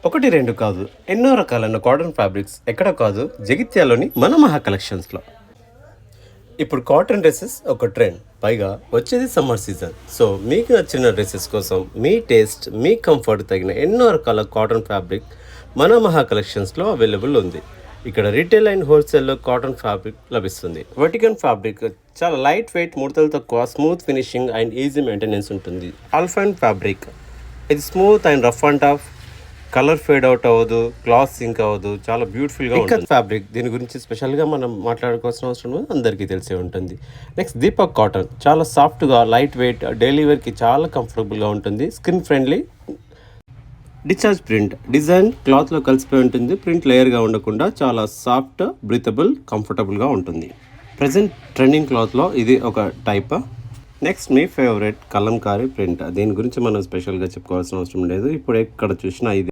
ఒకటి రెండు కాదు, ఎన్నో రకాలైన కాటన్ ఫ్యాబ్రిక్స్ ఎక్కడ కాదు, జగిత్యాలోని మన మహా కలెక్షన్స్లో. ఇప్పుడు కాటన్ డ్రెస్సెస్ ఒక ట్రెండ్, పైగా వచ్చేది సమ్మర్ సీజన్. సో మీకు నచ్చిన డ్రెస్సెస్ కోసం మీ టేస్ట్, మీ కంఫర్ట్ తగిన ఎన్నో రకాల కాటన్ ఫ్యాబ్రిక్ మన మహా కలెక్షన్స్లో అవైలబుల్ ఉంది. ఇక్కడ రీటైల్ అండ్ హోల్సేల్లో కాటన్ ఫ్యాబ్రిక్ లభిస్తుంది. వర్టికన్ ఫ్యాబ్రిక్ చాలా లైట్ వెయిట్, ముడతలు తక్కువ, smooth finishing and easy maintenance ఉంటుంది. ఆల్ఫైన్ ఫ్యాబ్రిక్ ఇది smooth and rough and tough, colour fade out అవ్వదు, క్లాత్ సింక్ అవ్వదు, చాలా బ్యూటిఫుల్గా ఉంటుంది ఫ్యాబ్రిక్. దీని గురించి స్పెషల్గా మనం మాట్లాడుకోవాల్సిన అవసరం అందరికీ తెలిసే ఉంటుంది. నెక్స్ట్ దీపక్ కాటన్, చాలా సాఫ్ట్గా, లైట్ వెయిట్, డైలీ వేర్కి చాలా కంఫర్టబుల్గా ఉంటుంది. Skin friendly. Discharge print design క్లాత్లో కలిసిపోయి ఉంటుంది. ప్రింట్ లేయర్గా ఉండకుండా చాలా సాఫ్ట్, బ్రీతబుల్, కంఫర్టబుల్గా ఉంటుంది. ప్రజెంట్ ట్రెండింగ్ క్లాత్లో ఇది ఒక టైప్. నెక్స్ట్ మీ ఫేవరెట్ కలంకారీ ప్రింట్. దీని గురించి మనం స్పెషల్గా చెప్పుకోవాల్సిన అవసరం లేదు. ఇప్పుడు ఎక్కడ చూసినా ఇది